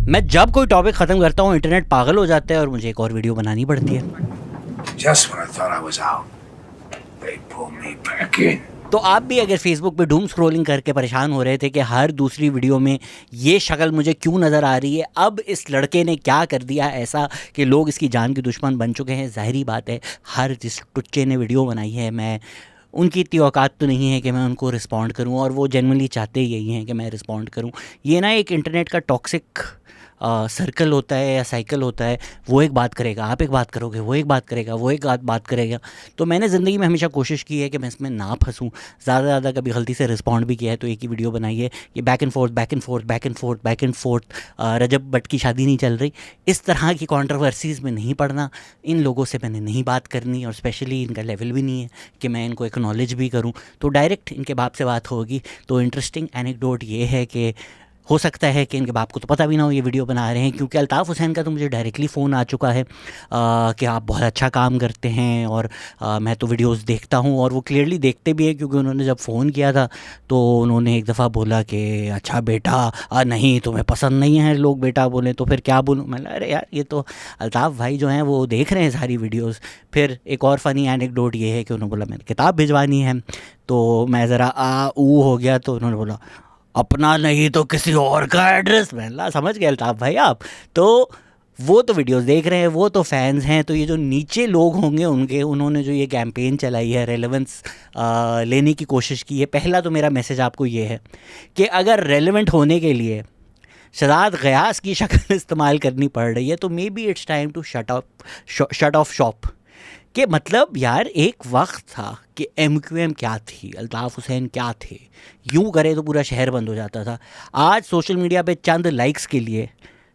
मैं जब कोई टॉपिक ख़त्म करता हूँ इंटरनेट पागल हो जाता है और मुझे एक और वीडियो बनानी पड़ती है। Just when I thought I was out, they pulled me back in. तो आप भी अगर फेसबुक पे डूम स्क्रॉलिंग करके परेशान हो रहे थे कि हर दूसरी वीडियो में ये शक्ल मुझे क्यों नज़र आ रही है, अब इस लड़के ने क्या कर दिया ऐसा कि लोग इसकी जान के दुश्मन बन चुके हैं। ज़ाहिरी बात है, हर जिस टुच्चे ने वीडियो बनाई है, मैं उनकी इतनी औकात तो नहीं है कि मैं उनको रिस्पॉन्ड करूं, और वो जनरली चाहते यही हैं कि मैं रिस्पॉन्ड करूं। ये ना एक इंटरनेट का टॉक्सिक सर्कल होता है या साइकिल होता है। वो एक बात करेगा, आप एक बात करोगे, वो एक बात करेगा, वो एक बात करेगा। तो मैंने ज़िंदगी में हमेशा कोशिश की है कि मैं इसमें ना फंसूँ। ज़्यादा से ज़्यादा कभी गलती से रिस्पॉन्ड भी किया है तो एक ही वीडियो बनाई है। ये back and forth back and forth back and forth back and forth, Rajab Butt की शादी नहीं चल रही, इस तरह की कंट्रोवर्सीज़ में नहीं पड़ना। इन लोगों से मैंने नहीं बात करनी, और स्पेशली इनका लेवल भी नहीं है कि मैं इनको एक्नॉलेज भी करूं। तो डायरेक्ट इनके बाप से बात होगी। तो इंटरेस्टिंग एनेक्डोट ये है कि हो सकता है कि इनके बाप को तो पता भी ना हो ये वीडियो बना रहे हैं, क्योंकि अल्ताफ़ हुसैन का तो मुझे डायरेक्टली फ़ोन आ चुका है कि आप बहुत अच्छा काम करते हैं और मैं तो वीडियोस देखता हूँ। और वो क्लियरली देखते भी हैं, क्योंकि उन्होंने जब फ़ोन किया था तो उन्होंने एक दफ़ा बोला कि अच्छा बेटा, नहीं तुम्हें पसंद नहीं है लोग बेटा बोलें तो फिर क्या बोलूँ। मैंने अरे यार, ये तो अल्ताफ़ भाई जो हैं वो देख रहे हैं सारी वीडियोज़। फिर एक और फ़नी एनेक्डोट ये है कि उन्होंने बोला मैंने किताब भिजवानी है, तो मैं ज़रा ऊ हो गया। तो उन्होंने बोला अपना नहीं तो किसी और का एड्रेस। मैंने समझ गए अल्ताफ़ भाई आप। तो वो तो वीडियोस देख रहे हैं, वो तो फैंस हैं। तो ये जो नीचे लोग होंगे उनके, उन्होंने जो ये कैंपेन चलाई है, रेलेवेंस लेने की कोशिश की है। पहला तो मेरा मैसेज आपको ये है कि अगर रेलेवेंट होने के लिए शहजाद गयास की शक्ल इस्तेमाल करनी पड़ रही है तो maybe it's time to shut off shop. कि मतलब यार, एक वक्त था कि एमक्यूएम क्या थी, अल्ताफ़ हुसैन क्या थे, यूं करे तो पूरा शहर बंद हो जाता था। आज सोशल मीडिया पे चंद लाइक्स के लिए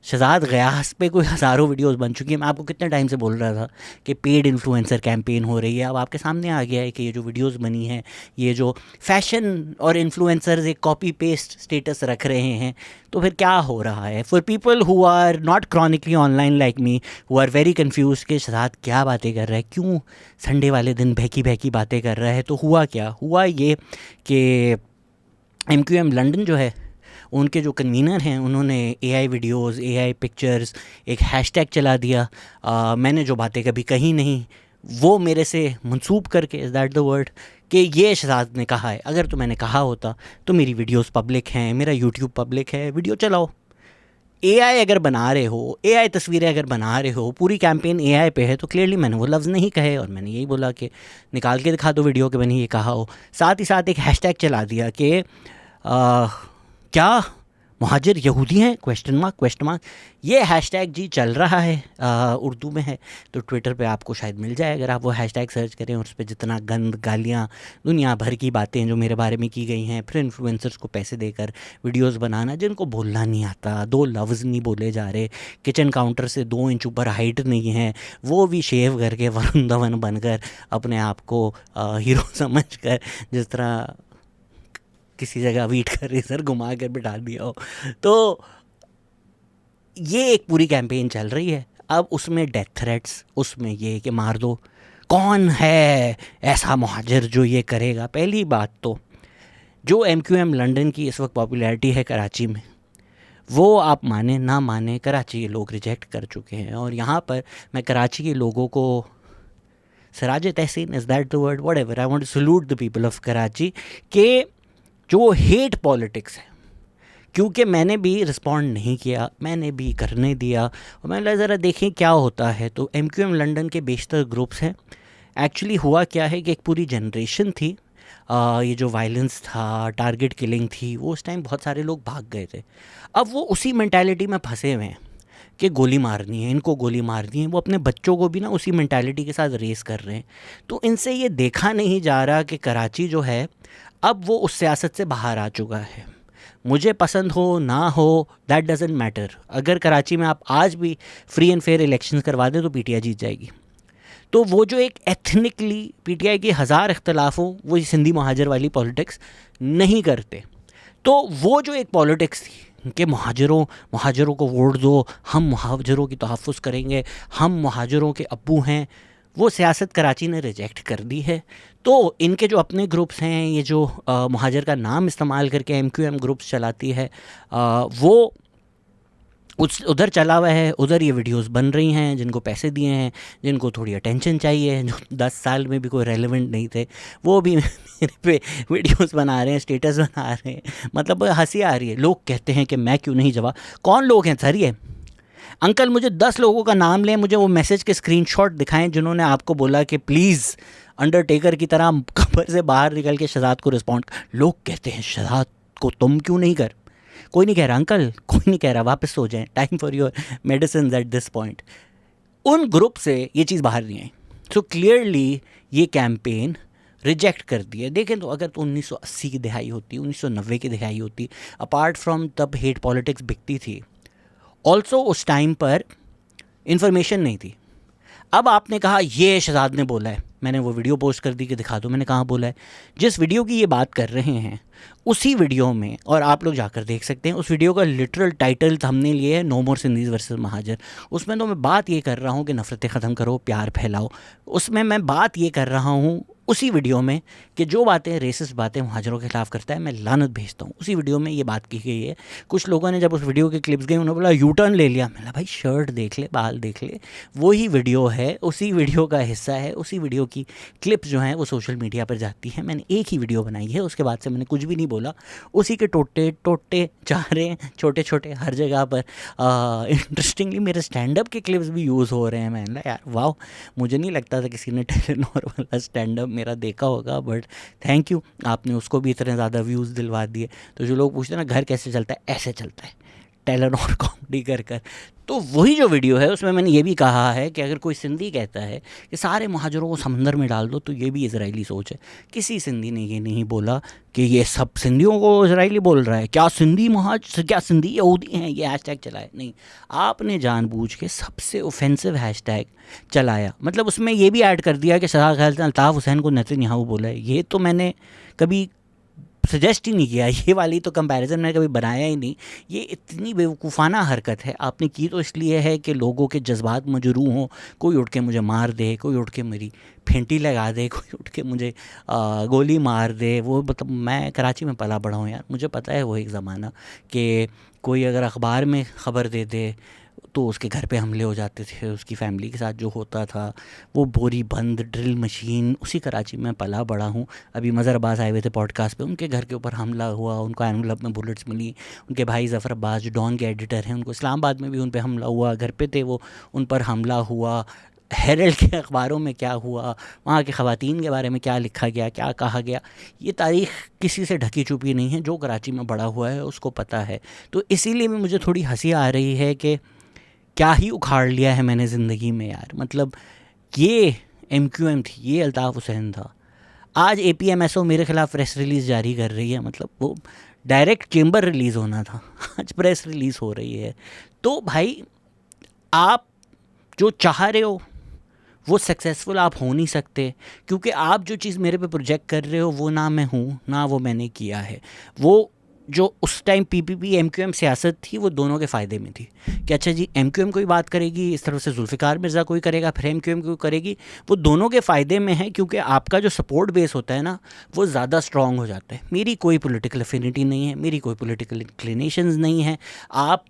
शहजाद गयास पे कोई हज़ारों वीडियोस बन चुकी हैं। मैं आपको कितने टाइम से बोल रहा था कि पेड इन्फ्लुएंसर कैंपेन हो रही है। अब आपके सामने आ गया है कि ये जो वीडियोस बनी हैं, ये जो फैशन और इन्फ्लुएंसर्स एक कॉपी पेस्ट स्टेटस रख रहे हैं, तो फिर क्या हो रहा है। For people who are not chronically online like me, who are very confuse कि शहजाद क्या बातें कर रहा है, क्यों संडे वाले दिन बहकी बहकी बातें कर रहा है। तो हुआ क्या, हुआ ये कि एमक्यूएम लंदन जो है, उनके जो कन्वीनर हैं, उन्होंने एआई वीडियोस, एआई पिक्चर्स, एक हैशटैग चला दिया। मैंने जो बातें कभी कही नहीं वो मेरे से मंसूब करके, इज़ दैट द वर्ड, कि ये शहजाद ने कहा है। अगर तो मैंने कहा होता तो मेरी वीडियोस पब्लिक हैं, मेरा यूट्यूब पब्लिक है, वीडियो चलाओ। एआई अगर बना रहे हो, एआई तस्वीरें अगर बना रहे हो, पूरी कैंपेन एआई पे है, तो क्लियरली मैंने वो लफ्ज़ नहीं कहे और मैंने यही बोला कि निकाल के दिखा दो वीडियो कि मैंने ये कहा हो। साथ ही साथ एक हैशटैग चला दिया कि क्या महाजिर यहूदी हैं, क्वेश्चन मार्क। ये हैशटैग जी चल रहा है, उर्दू में है। तो ट्विटर पे आपको शायद मिल जाए अगर आप वो हैशटैग सर्च करें, और उस पर जितना गंद, गालियाँ, दुनिया भर की बातें जो मेरे बारे में की गई हैं। फिर इन्फ्लुएंसर्स को पैसे देकर वीडियोस बनाना जिनको बोलना नहीं आता, दो लफ्ज़ नहीं बोले जा रहे, किचन काउंटर से 2 इंच ऊपर हाइट नहीं है, वो भी शेव करके वरुण धवन बनकर अपने आप को हीरो समझ कर, जिस तरह किसी जगह वीट का रेजर घुमा कर बिठा दिया हो। तो ये एक पूरी कैंपेन चल रही है। अब उसमें डेथ थ्रेट्स, उसमें ये कि मार दो। कौन है ऐसा मुहाजिर जो ये करेगा। पहली बात तो जो एमक्यूएम लंदन की इस वक्त पॉपुलैरिटी है कराची में, वो आप माने ना माने कराची के लोग रिजेक्ट कर चुके हैं। और यहाँ पर मैं कराची के लोगों को सराज तहसीन, is that the word, whatever, I want to salute the people of Karachi के जो हेट पॉलिटिक्स है। क्योंकि मैंने भी रिस्पॉन्ड नहीं किया, मैंने भी करने दिया, और मैंने ज़रा देखें क्या होता है। तो एमक्यूएम लंदन के बेशतर ग्रुप्स हैं। एक्चुअली हुआ क्या है कि एक पूरी जनरेशन थी, ये जो वायलेंस था, टारगेट किलिंग थी, वो उस टाइम बहुत सारे लोग भाग गए थे। अब वो उसी मेंटालिटी में फंसे हुए हैं कि गोली मारनी है, इनको गोली मारनी है। वो अपने बच्चों को भी ना उसी मेंटालिटी के साथ रेस कर रहे हैं। तो इनसे ये देखा नहीं जा रहा कि कराची जो है अब वो उस सियासत से बाहर आ चुका है। मुझे पसंद हो ना हो, दैट डजेंट मैटर। अगर कराची में आप आज भी फ्री एंड फेयर इलेक्शंस करवा दें तो पीटीआई जीत जाएगी। तो वो जो एक एथनिकली पीटीआई के 1000 इख्तलाफ हो, वो सिंधी महाजर वाली पॉलिटिक्स नहीं करते। तो वो जो एक पॉलिटिक्स थी कि महाजरों को वोट दो, हम महाजरों की तहफ़्फ़ुज़ करेंगे, हम महाजरों के अब्बू हैं, वो सियासत कराची ने रिजेक्ट कर दी है। तो इनके जो अपने ग्रुप्स हैं, ये जो महाजर का नाम इस्तेमाल करके एमक्यूएम ग्रुप्स चलाती है, वो उधर चला हुआ है, उधर ये वीडियोस बन रही हैं, जिनको पैसे दिए हैं, जिनको थोड़ी अटेंशन चाहिए, जो 10 साल में भी कोई रेलेवेंट नहीं थे, वो भी मेरे पे वीडियोस बना रहे हैं, स्टेटस बना रहे हैं। मतलब हंसी आ रही है। लोग कहते हैं कि मैं क्यों नहीं जवाब। कौन लोग हैं सर ये? अंकल मुझे 10 लोगों का नाम लें, मुझे वो मैसेज के स्क्रीनशॉट दिखाएं जिन्होंने आपको बोला कि प्लीज़ अंडरटेकर की तरह कब्र से बाहर निकल के शहजाद को रिस्पॉन्ड। लोग कहते हैं शहजाद को तुम क्यों नहीं कर। कोई नहीं कह रहा अंकल, कोई नहीं कह रहा, वापस सो जाएं, time for your medicine eight this point. उन ग्रुप से ये चीज़ बाहर नहीं आई। सो क्लियरली ये कैंपेन रिजेक्ट कर दिया। देखें तो अगर तो 1980 की दिहाई होती, 1990 की दिहाई होती, अपार्ट फ्रॉम तब हेट पॉलिटिक्स बिकती थी, ऑल्सो उस टाइम पर इन्फॉर्मेशन नहीं थी। अब आपने कहा ये शहजाद ने बोला है, मैंने वो वीडियो पोस्ट कर दी कि दिखा दो मैंने कहाँ बोला है। जिस वीडियो की ये बात कर रहे हैं उसी वीडियो में, और आप लोग जाकर देख सकते हैं, उस वीडियो का लिटरल टाइटल हमने लिए है नो मोर सिंधीज़ वर्सेस महाजन। उसमें तो मैं बात ये कर रहा हूँ कि नफ़रतें ख़त्म करो, प्यार फैलाओ। उसमें मैं बात ये कर रहा हूँ उसी वीडियो में कि जो बातें रेसिस्ट बातें मुहाजिरों के खिलाफ़ करता है मैं लानत भेजता हूँ। उसी वीडियो में ये बात की गई है। कुछ लोगों ने जब उस वीडियो के क्लिप्स गए उन्होंने बोला यू टर्न ले लिया। मैंने भाई शर्ट देख ले, बाल देख ले, वही वीडियो है, उसी वीडियो का हिस्सा है, उसी वीडियो की क्लिप्स जो हैं वो सोशल मीडिया पर जाती हैं। मैंने एक ही वीडियो बनाई है, उसके बाद से मैंने कुछ भी नहीं बोला। उसी के टोटे टोटे जा रहे हैं, छोटे छोटे हर जगह पर। इंटरेस्टिंगली मेरे स्टैंड अप के क्लिप्स भी यूज़ हो रहे हैं। मैंने यार वाह, मुझे नहीं लगता था किसी ने टेलीनॉर वाला स्टैंड अप मेरा देखा होगा, बट थैंक यू, आपने उसको भी इतने ज़्यादा व्यूज़ दिलवा दिए। तो जो लोग पूछते हैं ना घर कैसे चलता है, ऐसे चलता है, टेलीनॉर कॉमेडी कर कर। तो वही जो वीडियो है उसमें मैंने ये भी कहा है कि अगर कोई सिंधी कहता है कि सारे मुहाजिरों को समंदर में डाल दो तो ये भी इजरायली सोच है। किसी सिंधी ने ये नहीं बोला कि ये सब सिंधियों को इजरायली बोल रहा है। क्या सिंधी क्या सिंधी यहूदी हैं, ये हैशटैग चलाए नहीं। आपने जानबूझ के सबसे ऑफेंसिव हैशटैग चलाया। मतलब उसमें ये भी ऐड कर दिया कि सदा खैर अल्ताफ़ हुसैन को नेतन्याहू बोला है। ये तो मैंने कभी सजेस्ट ही नहीं किया, ये वाली तो कंपैरिजन मैंने कभी बनाया ही नहीं। ये इतनी बेवकूफ़ाना हरकत है आपने की तो इसलिए है कि लोगों के जज्बात मजरू हों। कोई उठ के मुझे मार दे, कोई उठ के मेरी फेंटी लगा दे, कोई उठ के मुझे गोली मार दे। वो मतलब मैं कराची में पला बड़ा हूँ यार, मुझे पता है वो एक ज़माना कि कोई अगर अखबार में ख़बर दे दे तो उसके घर पे हमले हो जाते थे। उसकी फैमिली के साथ जो होता था वो बोरी बंद ड्रिल मशीन, उसी कराची में पला बड़ा हूँ। अभी मज़र अब्बास आए हुए थे पॉडकास्ट पे, उनके घर के ऊपर हमला हुआ, उनको एनवलप में बुलेट्स मिली। उनके भाई ज़फ़र अब्बास जो डॉन के एडिटर हैं, उनको इस्लामाबाद में भी उन पर हमला हुआ, घर पे थे वो, उन पर हमला हुआ। हेरल्ड के अखबारों में क्या हुआ, वहाँ की ख़वातीन के बारे में क्या लिखा गया, क्या कहा गया, ये तारीख़ किसी से ढकी छुपी नहीं है। जो कराची में बड़ा हुआ है उसको पता है। तो इसीलिए मुझे थोड़ी हंसी आ रही है कि क्या ही उखाड़ लिया है मैंने ज़िंदगी में यार। मतलब ये MQM थी, ये अल्ताफ़ हुसैन था। आज APMSO मेरे ख़िलाफ़ प्रेस रिलीज़ जारी कर रही है। मतलब वो डायरेक्ट चेंबर रिलीज़ होना था, आज प्रेस रिलीज़ हो रही है। तो भाई आप जो चाह रहे हो वो सक्सेसफुल आप हो नहीं सकते, क्योंकि आप जो चीज़ मेरे पे प्रोजेक्ट कर रहे हो वो ना मैं हूँ ना वो मैंने किया है। वो जो उस टाइम PPP MQM सियासत थी वो दोनों के फ़ायदे में थी कि अच्छा जी MQM कोई बात करेगी, इस तरफ से जुल्फ़िकार मिर्ज़ा कोई करेगा, फिर MQM कोई करेगी। वो दोनों के फ़ायदे में है क्योंकि आपका जो सपोर्ट बेस होता है ना वो ज़्यादा स्ट्रॉन्ग हो जाता है। मेरी कोई पॉलिटिकल अफिनिटी नहीं है, मेरी कोई पॉलिटिकल इंक्लिनेशंस नहीं है। आप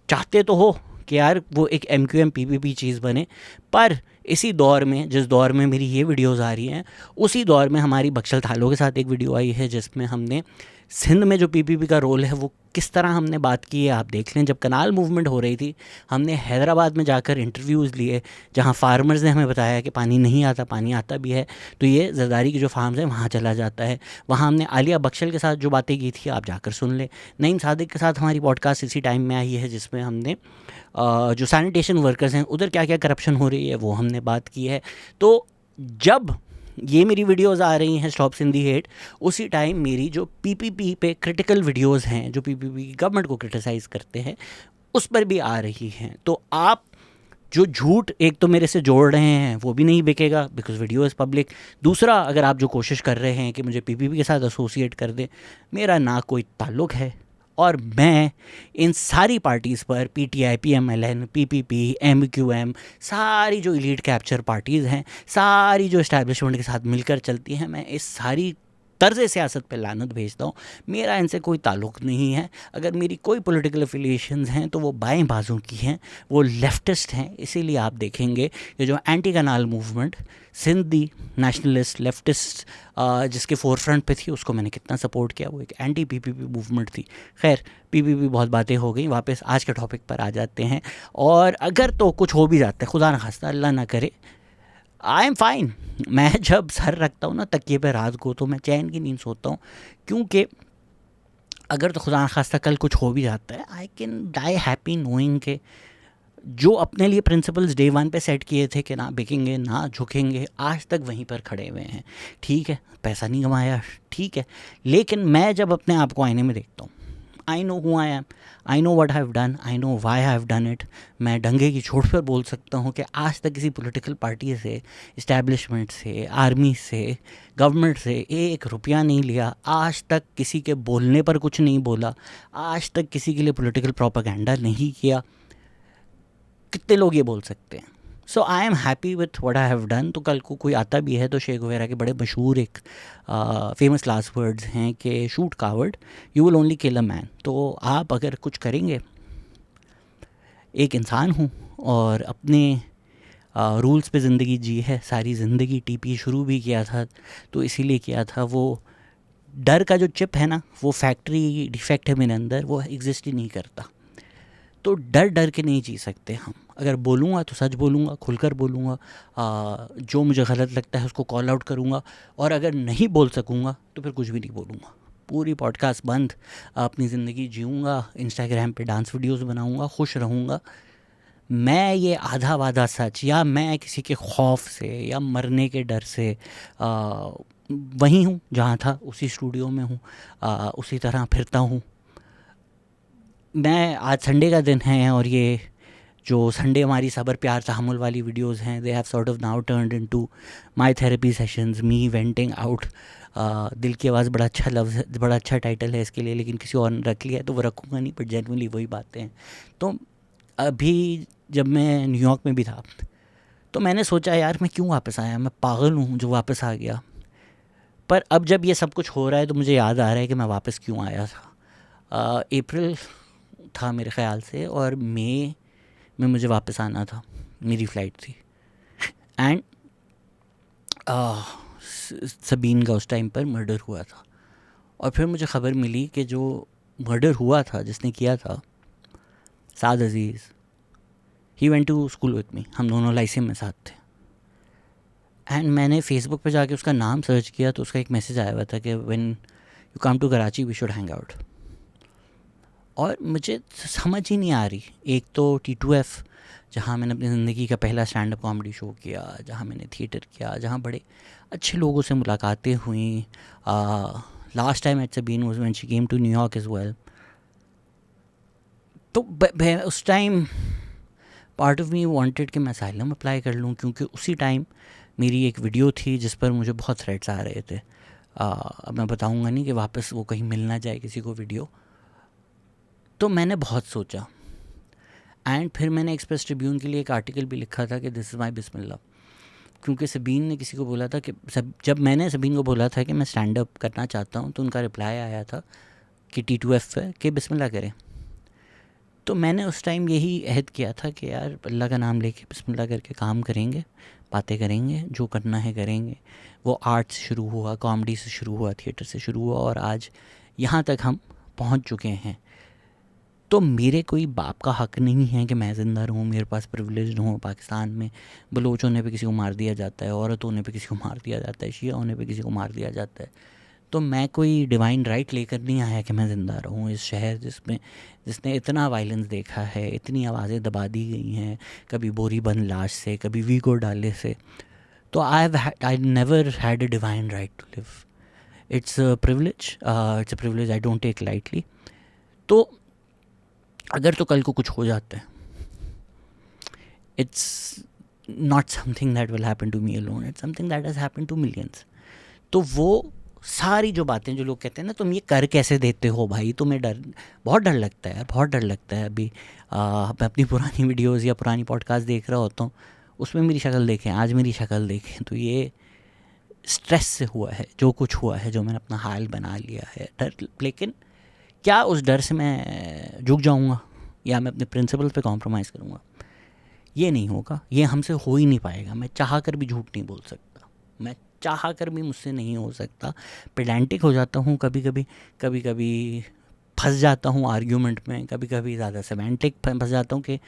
चाहते तो हो कि यार वो एक MQM PPP चीज़ बने, पर इसी दौर में, जिस दौर में मेरी ये वीडियोज़ आ रही हैं, उसी दौर में हमारी बख्शल थालो के साथ एक वीडियो आई है जिसमें हमने सिंध में जो PPP का रोल है वो किस तरह हमने बात की है आप देख लें। जब कनाल मूवमेंट हो रही थी हमने हैदराबाद में जाकर इंटरव्यूज़ लिए जहाँ फार्मर्स ने हमें बताया कि पानी नहीं आता, पानी आता भी है तो ये जरदारी की जो फार्म्स हैं वहाँ चला जाता है। वहाँ हमने आलिया बख्शल के साथ जो बातें की थी आप जाकर सुन लें। नईम सादिक के साथ हमारी पॉडकास्ट इसी टाइम में आई है जिसमें हमने जो सैनिटेशन वर्कर्स हैं उधर क्या क्या करप्शन हो रही है वो हमने बात की है। तो जब ये मेरी वीडियोज़ आ रही हैं स्टॉप सिंधी हेट, उसी टाइम मेरी जो PPP पे क्रिटिकल वीडियोज़ हैं जो PPP की गवर्नमेंट को क्रिटिसाइज़ करते हैं उस पर भी आ रही हैं। तो आप जो झूठ एक तो मेरे से जोड़ रहे हैं वो भी नहीं बिकेगा बिकॉज़ वीडियो इज़ पब्लिक। दूसरा, अगर आप जो कोशिश कर रहे हैं कि मुझे PPP के साथ एसोसिएट कर दें, मेरा ना कोई ताल्लुक़ है और मैं इन सारी पार्टीज़ पर PTI, PMLN, PPP, MQM, सारी जो इलीट कैप्चर पार्टीज़ हैं, सारी जो इस्टेब्लिशमेंट के साथ मिलकर चलती हैं, मैं इस सारी तर्ज़ सियासत पे लानत भेजता हूँ। मेरा इनसे कोई ताल्लुक़ नहीं है। अगर मेरी कोई पॉलिटिकल एफिलिएशंस हैं तो वो बाएं बाजू की हैं, वो लेफ्टिस्ट हैं। इसीलिए आप देखेंगे ये जो एंटी कनाल मूवमेंट, सिंधी नेशनलिस्ट लेफ्टिस्ट जिसके फोर फ्रंट पे थी, उसको मैंने कितना सपोर्ट किया। वो एक एंटी पीपीपी मूवमेंट थी। खैर पीपीपी बहुत बातें हो गई, वापस आज के टॉपिक पर आ जाते हैं। और अगर तो कुछ हो भी जाता है, खुदा न खास्ता, अल्लाह ना करे, आई एम फाइन। मैं जब सर रखता हूँ ना तकिए पे रात को, तो मैं चैन की नींद सोता हूँ, क्योंकि अगर तो खुदा न खास्ता कल कुछ हो भी जाता है, I can die happy knowing के जो अपने लिए प्रिंसिपल्स डे वन पे सेट किए थे कि ना बिकेंगे ना झुकेंगे, आज तक वहीं पर खड़े हुए हैं। ठीक है, पैसा नहीं कमाया, ठीक है, लेकिन मैं जब अपने आप को आईने में देखता हूँ, I know who I am, I know what I have done, I know why I have done it. मैं डंगे की चोट पर बोल सकता हूँ कि आज तक किसी पॉलिटिकल पार्टी से, इस्टेब्लिशमेंट से, आर्मी से, गवर्नमेंट से 1 रुपया नहीं लिया। आज तक किसी के बोलने पर कुछ नहीं बोला। आज तक किसी के लिए पॉलिटिकल प्रोपेगेंडा नहीं किया। कितने लोग ये बोल सकते हैं? So I am happy with what I have done. तो कल को कोई आता भी है तो शेख वगैरह के बड़े मशहूर एक फेमस लास्ट वर्ड्स हैं कि shoot coward, you will only kill a man. तो आप अगर कुछ करेंगे, एक इंसान हूँ और अपने रूल्स पे ज़िंदगी जी है, सारी ज़िंदगी टीपी शुरू भी किया था तो इसीलिए किया था। वो डर का जो चिप है ना, वो फैक्ट्री डिफेक्ट है मेरे अंदर, वो एग्जिस्ट ही नहीं करता। तो डर डर के नहीं जी सकते हम। अगर बोलूँगा तो सच बोलूँगा, खुलकर बोलूँगा, जो मुझे गलत लगता है उसको कॉल आउट करूँगा, और अगर नहीं बोल सकूँगा तो फिर कुछ भी नहीं बोलूँगा। पूरी पॉडकास्ट बंद, अपनी ज़िंदगी जीऊँगा, इंस्टाग्राम पे डांस वीडियोस बनाऊँगा, खुश रहूँगा। मैं ये आधा वादा सच, या मैं किसी के खौफ से या मरने के डर से वहीं हूँ जहाँ था, उसी स्टूडियो में हूँ, उसी तरह फिरता हूँ। मैं आज संडे का दिन है और ये जो संडे हमारी सब्र प्यार तहम्मुल वाली वीडियोस हैं, they have sort of now turned into my therapy sessions, me venting out. दिल की आवाज़ बड़ा अच्छा लफ्ज़ है, बड़ा अच्छा टाइटल है इसके लिए, लेकिन किसी और ने रख लिया है तो वो रखूँगा नहीं, बट जेन्युइनली वही बातें हैं। तो अभी जब मैं न्यूयॉर्क में भी था तो मैंने सोचा यार मैं क्यों वापस आया, मैं पागल हूँ जो वापस आ गया। पर अब जब ये सब कुछ हो रहा है तो मुझे याद आ रहा है कि मैं वापस क्यों आया था। अप्रैल था मेरे ख़्याल से, और मई में मुझे वापस आना था, मेरी फ़्लाइट थी। एंड सबीन का उस टाइम पर मर्डर हुआ था, और फिर मुझे ख़बर मिली कि जो मर्डर हुआ था, जिसने किया था, Saad Aziz, he went to school with me, हम दोनों लाइसेम में साथ थे। एंड मैंने फेसबुक पे जाके उसका नाम सर्च किया तो उसका एक मैसेज आया हुआ था कि when you come to Karachi we should hang out. और मुझे समझ ही नहीं आ रही, एक तो T2F जहाँ मैंने अपनी ज़िंदगी का पहला स्टैंड अप कॉमेडी शो किया, जहाँ मैंने थिएटर किया, जहाँ बड़े अच्छे लोगों से मुलाकातें हुई। Last time at Sabeen was when she came to New York as well. तो उस time part of me wanted कि मैं असाइलम अप्लाई कर लूँ, क्योंकि उसी टाइम मेरी एक वीडियो थी जिस पर मुझे बहुत थ्रेट्स आ रहे थे। अब मैं बताऊँगा नहीं कि वापस वो कहीं मिल ना जाए किसी को वीडियो। तो मैंने बहुत सोचा, एंड फिर मैंने एक्सप्रेस ट्रिब्यून के लिए एक आर्टिकल भी लिखा था कि दिस इज़ माई बिस्मिल्लाह, क्योंकि सबीन ने किसी को बोला था कि जब मैंने सबीन को बोला था कि मैं स्टैंड अप करना चाहता हूँ, तो उनका रिप्लाई आया था कि T2F पे कि बिस्मिल्लाह करें। तो मैंने उस टाइम यही अहद किया था कि यार अल्लाह का नाम लेके बिस्मिल्लाह करके काम करेंगे, बातें करेंगे, जो करना है करेंगे। वो आर्ट से शुरू हुआ, कॉमेडी से शुरू हुआ, थिएटर से शुरू हुआ, और आज यहाँ तक हम पहुँच चुके हैं। तो मेरे कोई बाप का हक़ नहीं है कि मैं ज़िंदा रहूँ, मेरे पास प्रिविलेज हूँ। पाकिस्तान में बलोच होने पे किसी को मार दिया जाता है, औरत होने पे किसी को मार दिया जाता है, शिया होने पे किसी को मार दिया जाता है। तो मैं कोई डिवाइन राइट लेकर नहीं आया कि मैं ज़िंदा रहूँ इस शहर जिसने इतना वायलेंस देखा है, इतनी आवाज़ें दबा दी गई हैं, कभी बोरी बंद लाश से, कभी वीगो डाले से। तो I never had a divine right to live. It's a privilege I don't take lightly. तो अगर तो कल को कुछ हो जाता है, it's not something that will happen to me alone, it's something that has happen to millions. तो वो सारी जो बातें जो लोग कहते हैं ना, तुम ये कर कैसे देते हो भाई, तुम्हें बहुत डर लगता है यार, बहुत डर लगता है। अभी मैं अपनी पुरानी वीडियोस या पुरानी पॉडकास्ट देख रहा होता हूँ, उसमें मेरी शक्ल देखें, आज मेरी शक्ल देखें, तो ये स्ट्रेस से हुआ है, जो कुछ हुआ है, जो मैंने अपना हाल बना लिया है डर, लेकिन क्या उस डर से मैं झुक जाऊंगा या मैं अपने प्रिंसिपल पे कॉम्प्रोमाइज़ करूंगा? ये नहीं होगा, ये हमसे हो ही नहीं पाएगा। मैं चाह कर भी झूठ नहीं बोल सकता, मैं चाह कर भी मुझसे नहीं हो सकता। पेडेंटिक हो जाता हूँ कभी कभी फंस जाता हूँ आर्ग्यूमेंट में, कभी कभी ज़्यादा सेमेंटिक फंस जाता हूँ कि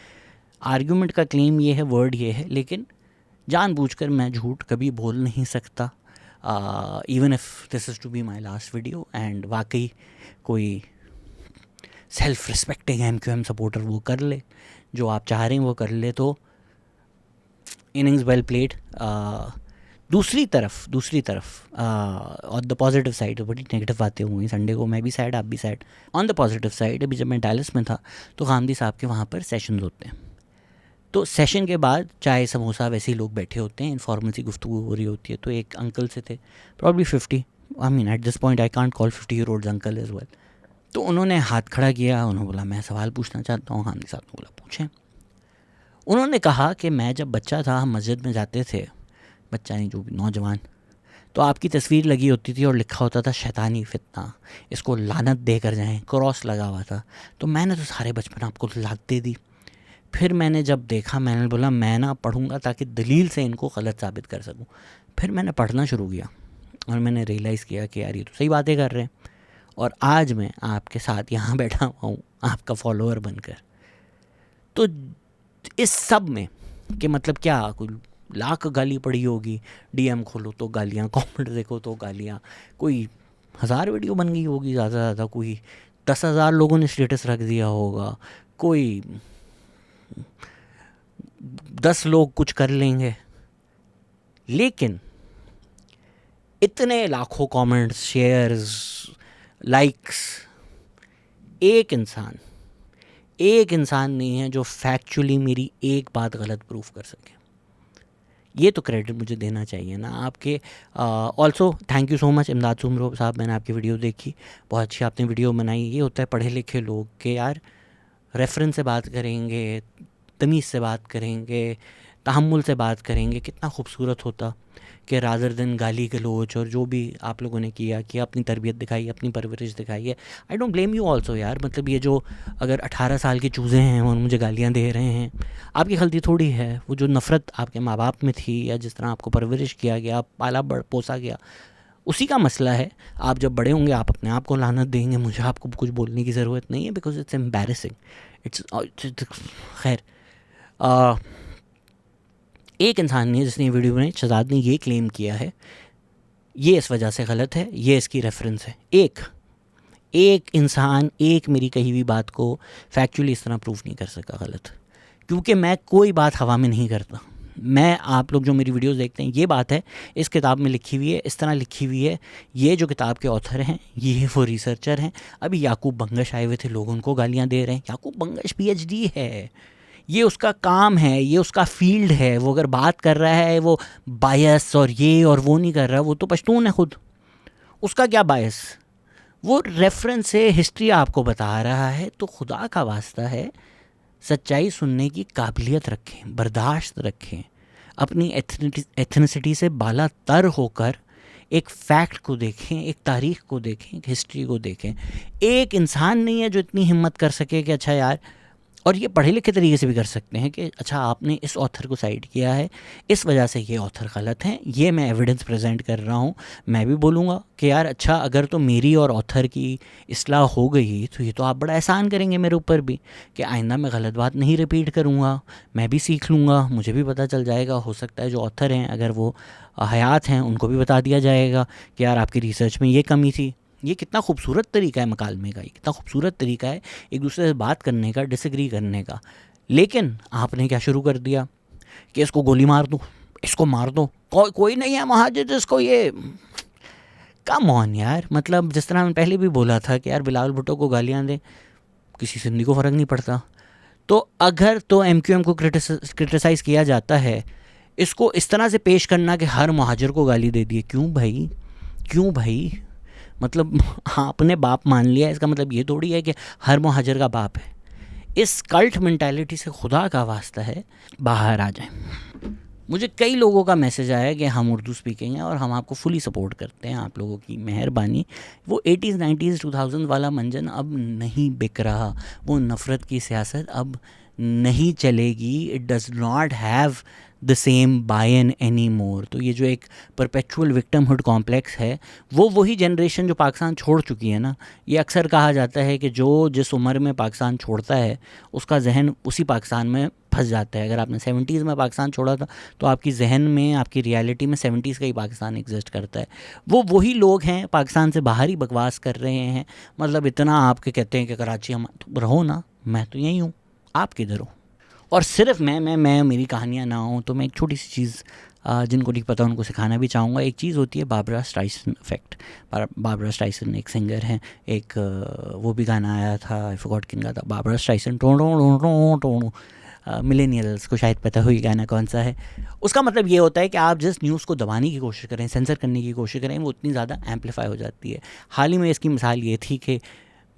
आर्ग्यूमेंट का क्लेम ये है, वर्ड ये है, लेकिन जानबूझकर मैं झूठ कभी बोल नहीं सकता। Even if this is to be my last video and वाकई कोई सेल्फ रिस्पेक्टिंग MQM सपोर्टर वो कर ले, जो आप चाह रहे हैं वो कर ले, तो इनिंग्स वेल प्लेड। दूसरी तरफ और द पॉजिटिव साइड, बड़ी नेगेटिव बातें हुई संडे को, मैं भी सैड, आप भी sad. On the positive side, अभी जब मैं डैलस में था तो गांधी साहब के वहाँ पर सेशंस होते हैं, तो सेशन के बाद चाय समोसा वैसे ही लोग बैठे होते हैं, इनफॉर्मल सी गुफ्तगू हो रही होती है। तो एक अंकल से थे, probably 50, I mean at this point I can't call 50-year-old uncle as well. तो उन्होंने हाथ खड़ा किया, उन्होंने बोला मैं सवाल पूछना चाहता हूँ। गांधी साहब ने बोला पूछें। उन्होंने कहा कि मैं जब बच्चा था, हम मस्जिद में जाते थे, बच्चा नहीं जो भी नौजवान, तो आपकी तस्वीर लगी होती थी और लिखा होता था शैतानी फितना, इसको लानत दे कर जाएँ, क्रॉस लगा हुआ था। तो मैंने तो सारे बचपन आपको लात दे दी। फिर मैंने जब देखा, मैंने बोला मैं ना पढ़ूंगा ताकि दलील से इनको गलत साबित कर सकूं। फिर मैंने पढ़ना शुरू किया और मैंने रियलाइज़ किया कि यार ये तो सही बातें कर रहे हैं, और आज मैं आपके साथ यहाँ बैठा हुआ हूँ आपका फॉलोअर बनकर। तो इस सब में कि मतलब क्या, कोई लाख गाली पड़ी होगी, DM खोलो तो गालियाँ, कमेंट देखो तो गालियाँ, कोई 1000 वीडियो बन गई होगी ज़्यादा से ज़्यादा, कोई 10,000 लोगों ने स्टेटस रख दिया होगा, कोई 10 लोग कुछ कर लेंगे, लेकिन इतने लाखों कमेंट्स, शेयर्स, लाइक्स, एक इंसान नहीं है जो फैक्चुअली मेरी एक बात गलत प्रूफ कर सके। ये तो क्रेडिट मुझे देना चाहिए ना आपके। Also thank you so much इमदाद सुमरो साहब, मैंने आपकी वीडियो देखी, बहुत अच्छी आपने वीडियो बनाई। ये होता है पढ़े लिखे लोग के यार, रेफरेंस से बात करेंगे, तमीज़ से बात करेंगे, तहम्मुल से बात करेंगे। कितना खूबसूरत होता कि रादर दिन गाली गलोच और जो भी आप लोगों ने किया कि अपनी तरबियत दिखाई, अपनी परवरिश दिखाई है। I don't blame you also यार, मतलब ये जो अगर 18 साल के चूज़े हैं और मुझे गालियाँ दे रहे हैं, आपकी गलती थोड़ी है। वो जो नफ़रत आपके माँ बाप में थी या जिस तरह आपको परवरिश किया गया, पाला पोसा गया, उसी का मसला है। आप जब बड़े होंगे आप अपने आप को लानत देंगे, मुझे आपको कुछ बोलने की ज़रूरत नहीं है, बिकॉज इट्स एम्बैरेसिंग। खैर, एक इंसान ने जिसने वीडियो बनाई, शहजाद ने ये क्लेम किया है, ये इस वजह से गलत है, ये इसकी रेफरेंस है। एक इंसान एक मेरी कही हुई बात को फैक्चुअली इस तरह प्रूफ नहीं कर सका गलत, क्योंकि मैं कोई बात हवा में नहीं करता। मैं, आप लोग जो मेरी वीडियोस देखते हैं, ये बात है इस किताब में लिखी हुई है, इस तरह लिखी हुई है। ये जो किताब के ऑथर हैं, ये वो रिसर्चर हैं। अभी याकूब बंगश आए हुए थे, लोग उनको गालियाँ दे रहे हैं। याकूब बंगश PhD है, ये उसका काम है, ये उसका फील्ड है। वो अगर बात कर रहा है, वो बायस और ये और वो नहीं कर रहा, वो तो पश्तून है खुद, उसका क्या बायस। वो रेफरेंस से हिस्ट्री आपको बता रहा है। तो खुदा का वास्ता है, सच्चाई सुनने की काबिलियत रखें, बर्दाश्त रखें, अपनी एथनिसिटी से बाला तर होकर एक फैक्ट को देखें, एक तारीख़ को देखें, एक हिस्ट्री को देखें। एक इंसान नहीं है जो इतनी हिम्मत कर सके कि अच्छा यार, और ये पढ़े लिखे तरीके से भी कर सकते हैं कि अच्छा आपने इस ऑथर को साइड किया है, इस वजह से ये ऑथर गलत हैं, ये मैं एविडेंस प्रेजेंट कर रहा हूँ। मैं भी बोलूँगा कि यार अच्छा, अगर तो मेरी और ऑथर की इस्लाह हो गई तो ये तो आप बड़ा एहसान करेंगे मेरे ऊपर भी, कि आइंदा मैं गलत बात नहीं रिपीट करूँगा, मैं भी सीख लूँगा, मुझे भी पता चल जाएगा। हो सकता है जो ऑथर हैं, अगर वो हयात हैं, उनको भी बता दिया जाएगा कि यार आपकी रिसर्च में ये कमी थी। ये कितना खूबसूरत तरीका है मकालमे का, ये कितना खूबसूरत तरीका है एक दूसरे से बात करने का, डिसएग्री करने का। लेकिन आपने क्या शुरू कर दिया कि इसको गोली मार दो, इसको मार दो, कोई नहीं है महाजिर जिसको ये। कम ऑन यार, मतलब जिस तरह मैंने पहले भी बोला था कि यार बिलावल भुट्टो को गालियाँ दें, किसी सिंधी को फ़र्क नहीं पड़ता। तो अगर तो MQM को क्रिटिसाइज़ किया जाता है, इसको इस तरह से पेश करना कि हर महाजिर को गाली दे दिए, क्यों भाई? मतलब आपने बाप मान लिया, इसका मतलब ये थोड़ी है कि हर मुहाजिर का बाप है। इस कल्ट मेंटालिटी से खुदा का वास्ता है बाहर आ जाएं। मुझे कई लोगों का मैसेज आया कि हम उर्दू स्पीकिंग हैं और हम आपको फुली सपोर्ट करते हैं, आप लोगों की मेहरबानी। वो 80s 90s 2000 वाला मंजन अब नहीं बिक रहा, वो नफ़रत की सियासत अब नहीं चलेगी। It does not have the same buy in anymore. तो ये जो एक परपेचुअल विक्टिमहुड कॉम्प्लेक्स है, वो वही जनरेशन जो पाकिस्तान छोड़ चुकी है ना। ये अक्सर कहा जाता है कि जो जिस उम्र में पाकिस्तान छोड़ता है उसका जहन उसी पाकिस्तान में फंस जाता है। अगर आपने 70s में पाकिस्तान छोड़ा था तो आपकी जहन में, आपकी रियलिटी में 70s का ही पाकिस्तान एग्जिस्ट करता है। वो वही लोग हैं पाकिस्तान से बाहर ही बकवास कर रहे हैं। मतलब इतना आपके कहते हैं कि कराची हम तो रहो ना, मैं तो यहीं हूँ, आप किधर हो। और सिर्फ मैं मेरी कहानियाँ ना हों तो मैं एक छोटी सी चीज़ जिनको नहीं पता उनको सिखाना भी चाहूँगा। एक चीज़ होती है बारबरा स्ट्राइसन इफेक्ट। बारबरा स्ट्राइसन एक सिंगर हैं, एक वो भी गाना आया था, आई फॉरगॉट किन का था, बारबरा स्ट्राइसन टों मिलेनियल्स को शायद पता हो ये गाना कौन सा है। उसका मतलब ये होता है कि आप जिस न्यूज़ को दबाने की कोशिश करें, सेंसर करने की कोशिश करें, वो उतनी ज़्यादा एम्पलीफाई हो जाती है। हाल ही में इसकी मिसाल ये थी कि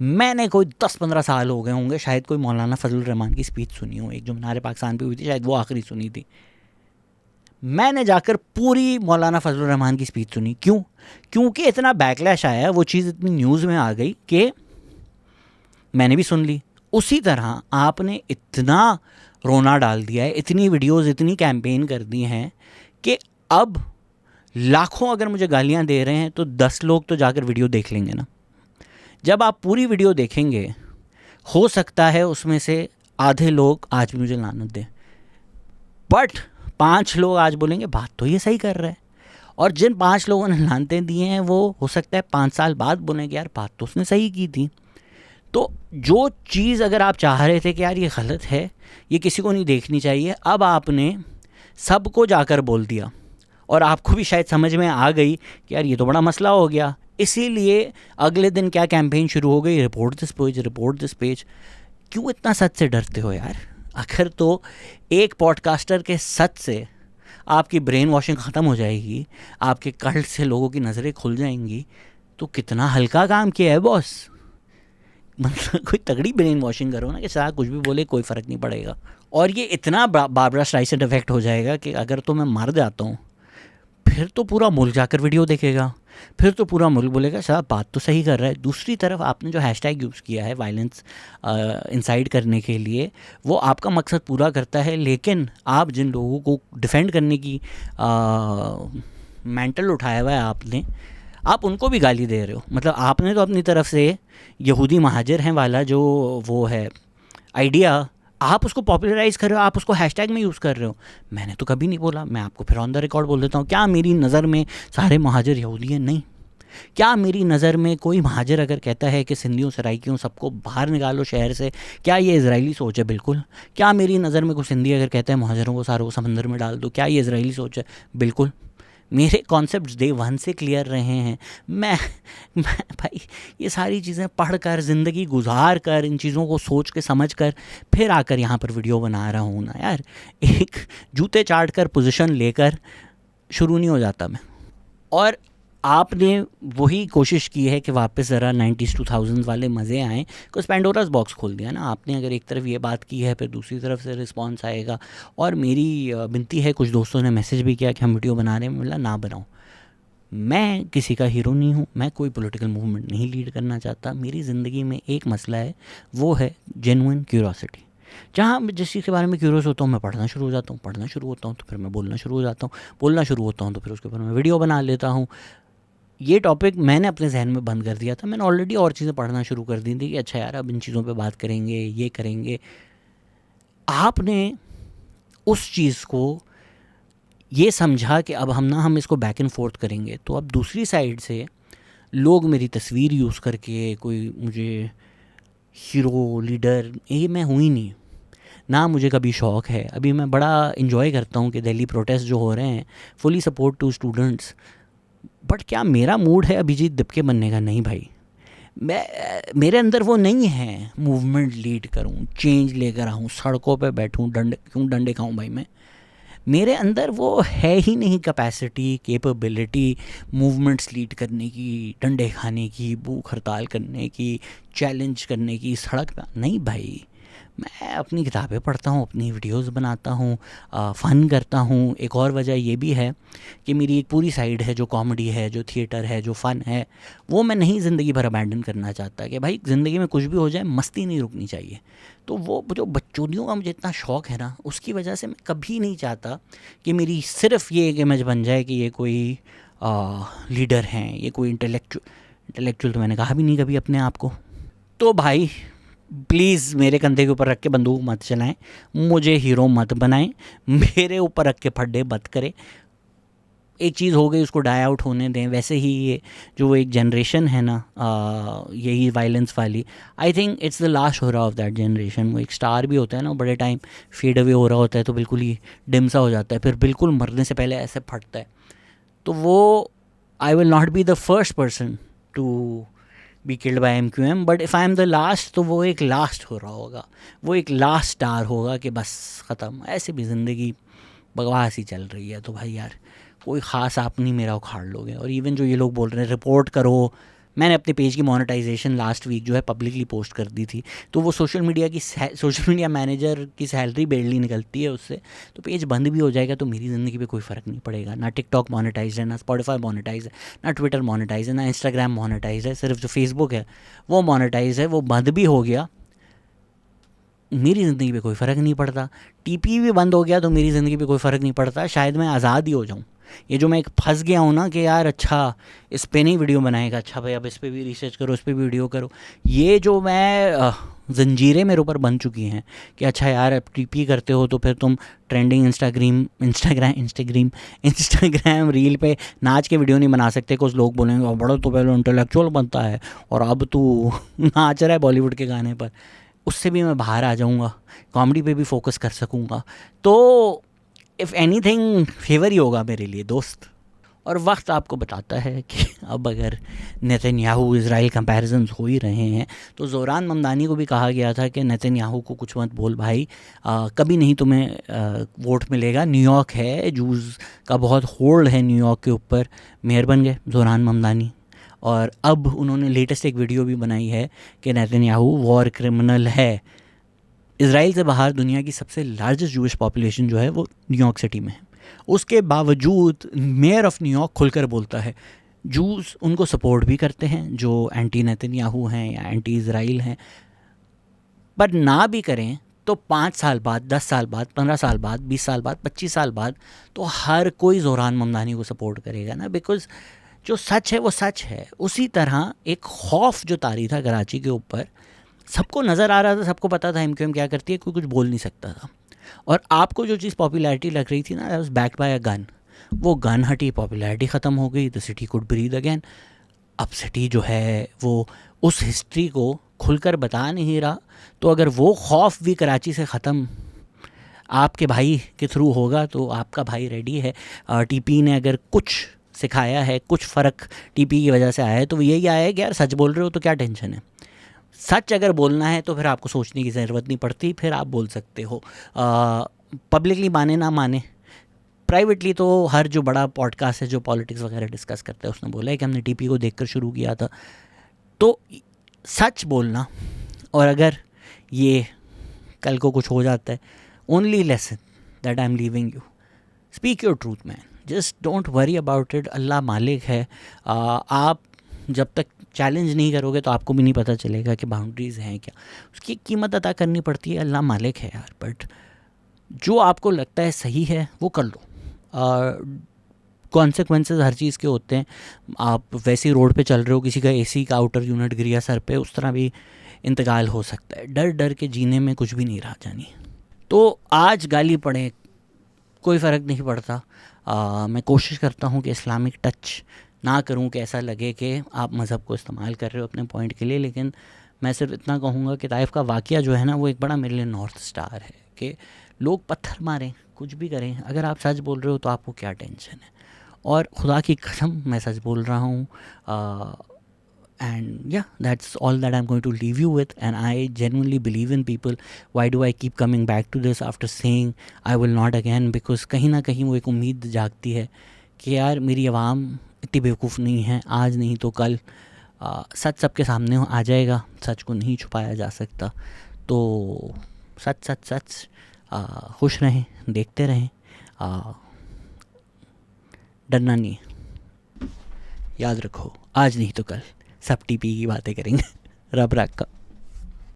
मैंने कोई 10-15 साल हो गए होंगे शायद कोई मौलाना फजलुर रहमान की स्पीच सुनी हो, एक जो मीनार पाकिस्तान पे हुई थी, शायद वो आखिरी सुनी थी। मैंने जाकर पूरी मौलाना फजलुर रहमान की स्पीच सुनी। क्यों? क्योंकि इतना बैकलैश आया, वो चीज़ इतनी न्यूज़ में आ गई कि मैंने भी सुन ली। उसी तरह आपने इतना रोना डाल दिया है, इतनी वीडियोस, इतनी कैंपेन कर दी हैं कि अब लाखों अगर मुझे गालियां दे रहे हैं तो 10 लोग तो जाकर वीडियो देख लेंगे ना। जब आप पूरी वीडियो देखेंगे, हो सकता है उसमें से आधे लोग आज भी मुझे लानत दें, बट 5 लोग आज बोलेंगे बात तो ये सही कर रहा है। और जिन 5 लोगों ने लानतें दी हैं वो हो सकता है 5 साल बाद बोलेंगे यार बात तो उसने सही की थी। तो जो चीज़ अगर आप चाह रहे थे कि यार ये गलत है, ये किसी को नहीं देखनी चाहिए, अब आपने सबको जाकर बोल दिया और आपको भी शायद समझ में आ गई कि यार ये तो बड़ा मसला हो गया। इसीलिए अगले दिन क्या कैंपेन शुरू हो गई, report this page, report this page. क्यों इतना सच से डरते हो यार? अगर तो एक पॉडकास्टर के सच से आपकी ब्रेन वॉशिंग ख़त्म हो जाएगी, आपके कल्ट से लोगों की नज़रें खुल जाएंगी, तो कितना हल्का काम किया है बॉस। मतलब कोई तगड़ी ब्रेन वॉशिंग करो ना कि सारा कुछ भी बोले कोई फ़र्क नहीं पड़ेगा। और ये इतना बारबरा स्ट्राइसन इफेक्ट हो जाएगा कि अगर तो मैं मर जाता हूँ फिर तो पूरा मुल्क जाकर वीडियो देखेगा, फिर तो पूरा मुल्क बोलेगा साहब बात तो सही कर रहा है। दूसरी तरफ आपने जो हैशटैग यूज़ किया है वायलेंस इंसाइड करने के लिए, वो आपका मकसद पूरा करता है, लेकिन आप जिन लोगों को डिफेंड करने की मेंटल उठाया हुआ है आपने, आप उनको भी गाली दे रहे हो। मतलब आपने तो अपनी तरफ से यहूदी महाजिर हैं वाला जो वो है आइडिया, आप उसको पॉपुलराइज़ कर रहे हो, आप उसको हैशटैग में यूज़ कर रहे हो। मैंने तो कभी नहीं बोला। मैं आपको फिर ऑन द रिकॉर्ड बोल देता हूँ, क्या मेरी नज़र में सारे महाजिर यहूदी हैं? नहीं। क्या मेरी नज़र में कोई महाजिर अगर कहता है कि सिंधियों सराइकियों सबको बाहर निकालो शहर से, क्या ये इजरायली सोच है? बिल्कुल। क्या मेरी नज़र में कोई सिंधी अगर कहता है महाजिरों को सारों को समंदर में डाल दो, क्या ये इजरायली सोच है? बिल्कुल। मेरे कॉन्सेप्ट्स डे 1 से क्लियर रहे हैं। मैं भाई ये सारी चीज़ें पढ़ कर, ज़िंदगी गुजार कर, इन चीज़ों को सोच के समझ कर फिर आकर यहाँ पर वीडियो बना रहा हूँ ना यार। एक जूते चाट कर पोजीशन लेकर शुरू नहीं हो जाता मैं। और आपने वही कोशिश की है कि वापस ज़रा 90s 2000 वाले मज़े आएँ, कुछ पेंडोरास बॉक्स खोल दिया ना आपने। अगर एक तरफ ये बात की है फिर दूसरी तरफ से रिस्पांस आएगा। और मेरी विनती है, कुछ दोस्तों ने मैसेज भी किया कि हम वीडियो बना रहे हैं, बोला ना बनाओ। मैं किसी का हीरो नहीं हूँ, मैं कोई पॉलिटिकल मूवमेंट नहीं लीड करना चाहता। मेरी ज़िंदगी में एक मसला है, वो है जेन्युइन क्यूरोसिटी। जहाँ मैं जिस चीज़ के बारे में क्यूरियस होता हूँ मैं पढ़ना शुरू हो जाता हूँ, पढ़ना शुरू होता हूँ तो फिर मैं बोलना शुरू हो जाता हूँ, बोलना शुरू होता हूँ तो फिर उसके ऊपर मैं वीडियो बना लेता हूँ। ये टॉपिक मैंने अपने जहन में बंद कर दिया था। मैंने ऑलरेडी और चीज़ें पढ़ना शुरू कर दी थी कि अच्छा यार अब इन चीज़ों पे बात करेंगे, ये करेंगे। आपने उस चीज़ को ये समझा कि अब हम इसको बैक एंड फोर्थ करेंगे। तो अब दूसरी साइड से लोग मेरी तस्वीर यूज़ करके कोई मुझे हीरो, लीडर, ये मैं हुई नहीं ना, मुझे कभी शौक़ है। अभी मैं बड़ा इन्जॉय करता हूँ कि दिल्ली प्रोटेस्ट जो हो रहे हैं, fully support to students. But क्या मेरा मूड है अभिजीत दिपके बनने का? नहीं भाई। मेरे अंदर वो नहीं है मूवमेंट लीड करूं, चेंज लेकर आऊँ, सड़कों पे बैठूं, डंडे खाऊं भाई मैं। मेरे अंदर वो है ही नहीं कैपेसिटी, कैपेबिलिटी मूवमेंट्स लीड करने की, डंडे खाने की, भूख हड़ताल करने की, चैलेंज करने की, सड़क पर नहीं भाई। मैं अपनी किताबें पढ़ता हूँ, अपनी वीडियोस बनाता हूँ, फ़न करता हूँ। एक और वजह ये भी है कि मेरी एक पूरी साइड है जो कॉमेडी है, जो थिएटर है, जो फ़न है, वो मैं नहीं ज़िंदगी भर अबैंडन करना चाहता कि भाई ज़िंदगी में कुछ भी हो जाए मस्ती नहीं रुकनी चाहिए। तो वो जो बच्चों का मुझे इतना शौक़ है ना, उसकी वजह से मैं कभी नहीं चाहता कि मेरी सिर्फ़ ये एक इमेज बन जाए कि ये कोई लीडर हैं, ये कोई इंटेलेक्चुअल तो मैंने कहा भी नहीं कभी अपने आप को। तो भाई प्लीज़ मेरे कंधे के ऊपर रख के बंदूक मत चलाएं, मुझे हीरो मत बनाएं, मेरे ऊपर रख के फड्डे मत करें। एक चीज़ हो गई, उसको डाई आउट होने दें। वैसे ही ये जो वो एक जनरेशन है ना, यही वायलेंस वाली, I think it's the last हो रहा ऑफ दैट जनरेशन। वो एक स्टार भी होता है ना, बड़े टाइम फेड अवे हो रहा होता है तो बिल्कुल ही डिम सा हो जाता है, फिर बिल्कुल मरने से पहले ऐसे फटता है। तो वो I will not be the first person to be killed by MQM, but if I am the last तो वो एक लास्ट हो रहा होगा, वो एक लास्ट स्टार होगा कि बस ख़त्म। ऐसे भी ज़िंदगी बकवास ही चल रही है, तो भाई यार कोई ख़ास आप नहीं मेरा उखाड़ लोगे। और इवन जो ये लोग बोल रहे हैं रिपोर्ट करो, मैंने अपने पेज की मोनेटाइजेशन लास्ट वीक जो है पब्लिकली पोस्ट कर दी थी, तो वो सोशल मीडिया मैनेजर की सैलरी बेड़ली निकलती है उससे, तो पेज बंद भी हो जाएगा तो मेरी ज़िंदगी पे कोई फ़र्क नहीं पड़ेगा। ना टिकटॉक मोनेटाइज है, ना स्पॉटिफाई मोनेटाइज है, ना ट्विटर मोनेटाइज है, ना इंस्टाग्राम मोनेटाइज है, सिर्फ जो फेसबुक है वो मोनेटाइज है। वो बंद भी हो गया, मेरी ज़िंदगी पे कोई फ़र्क नहीं पड़ता। TP भी बंद हो गया तो मेरी ज़िंदगी पे कोई फ़र्क नहीं पड़ता, शायद मैं आज़ाद ही हो जाऊँ। ये जो मैं एक फंस गया हूँ ना कि यार अच्छा इस पे नहीं वीडियो बनाएगा, अच्छा भाई अब इस पे भी रिसर्च करो, इस पे भी वीडियो करो, ये जो मैं ज़ंजीरें मेरे ऊपर बन चुकी हैं कि अच्छा यार अब TP करते हो तो फिर तुम ट्रेंडिंग इंस्टाग्राम रील पे नाच के वीडियो नहीं बना सकते। कुछ लोग बोलेंगे बड़ा तो पहले इंटेलेक्चुअल बनता है और अब तू नाच रहा है बॉलीवुड के गाने पर। उससे भी मैं बाहर आ जाऊँगा, कॉमेडी पे भी फोकस कर सकूँगा, तो इफ़ एनीथिंग फेवर ही होगा मेरे लिए दोस्त। और वक्त आपको बताता है कि अब अगर नेतन्याहू इज़राइल कंपैरिजन्स हो ही रहे हैं तो ज़ोरान ममदानी को भी कहा गया था कि नेतन्याहू को कुछ मत बोल भाई, कभी नहीं तुम्हें वोट मिलेगा। न्यूयॉर्क है, जूस का बहुत होल्ड है न्यूयॉर्क के ऊपर। मेयर बन गए ज़ोरान ममदानी, और अब उन्होंने लेटेस्ट एक वीडियो भी बनाई है कि नेतन्याहू वॉर क्रिमिनल है। इज़राइल से बाहर दुनिया की सबसे लार्जेस्ट जूइश पॉपुलेशन जो है वो न्यूयॉर्क सिटी में है, उसके बावजूद मेयर ऑफ न्यूयॉर्क खुलकर बोलता है। जूस उनको सपोर्ट भी करते हैं जो एंटी नेतन्याहू हैं या एंटी इज़राइल हैं, पर ना भी करें तो 5 साल बाद, 10 साल बाद, 15 साल बाद, 20 साल बाद, 25 साल बाद तो हर कोई ज़ोरान ममदानी को सपोर्ट करेगा ना, बिकॉज़ जो सच है वो सच है। उसी तरह एक खौफ जो तारी था कराची के ऊपर, सबको नज़र आ रहा था, सबको पता था MQM क्या करती है, कोई कुछ बोल नहीं सकता था। और आपको जो चीज़ पॉपुलैरिटी लग रही थी ना, was backed by a gun, वो गन हटी, पॉपुलैरिटी ख़त्म हो गई, the city could breathe again. अब सिटी जो है वो उस हिस्ट्री को खुलकर बता नहीं रहा, तो अगर वो खौफ भी कराची से ख़त्म आपके भाई के थ्रू होगा तो आपका भाई रेडी है। TP ने अगर कुछ सिखाया है, कुछ फ़र्क TP की वजह से आया है तो वो यही आया है कि यार सच बोल रहे हो तो क्या टेंशन है। सच अगर बोलना है तो फिर आपको सोचने की ज़रूरत नहीं पड़ती, फिर आप बोल सकते हो। पब्लिकली माने ना माने, प्राइवेटली तो हर जो बड़ा पॉडकास्ट है जो पॉलिटिक्स वगैरह डिस्कस करता है उसने बोला है कि हमने TP को देखकर शुरू किया था। तो सच बोलना, और अगर ये कल को कुछ हो जाता है, only lesson that I am leaving you, speak your truth man, just don't worry about it. Allah मालिक है। आप जब तक चैलेंज नहीं करोगे तो आपको भी नहीं पता चलेगा कि बाउंड्रीज़ हैं क्या, उसकी कीमत अदा करनी पड़ती है। अल्लाह मालिक है यार, बट जो आपको लगता है सही है वो कर लो। कॉन्सिक्वेंसेस हर चीज़ के होते हैं। आप वैसी रोड पे चल रहे हो, किसी का AC का आउटर यूनिट गिर गया सर पे, उस तरह भी इंतकाल हो सकता है। डर डर के जीने में कुछ भी नहीं रहा जानी। तो आज गाली पड़े कोई फ़र्क नहीं पड़ता। मैं कोशिश करता हूँ कि इस्लामिक टच ना करूँ कि ऐसा लगे कि आप मज़हब को इस्तेमाल कर रहे हो अपने पॉइंट के लिए, लेकिन मैं सिर्फ इतना कहूँगा कि ताइफ का वाक़या जो है ना वो एक बड़ा मेरे लिए नॉर्थ स्टार है कि लोग पत्थर मारें, कुछ भी करें, अगर आप सच बोल रहे हो तो आपको क्या टेंशन है। और खुदा की कसम मैं सच बोल रहा हूँ। And yeah, that's all that I'm going to leave you with, and I genuinely believe in people. Why do I keep coming back to this after saying I will not again? Because कहीं ना कहीं वो एक उम्मीद जागती है कि यार मेरी आवाम इतनी बेवकूफ़ नहीं है, आज नहीं तो कल सच सबके सामने आ जाएगा, सच को नहीं छुपाया जा सकता। तो सच सच सच खुश रहें, देखते रहें, डरना नहीं है। याद रखो, आज नहीं तो कल सब टीपी की बातें करेंगे। रब रखा।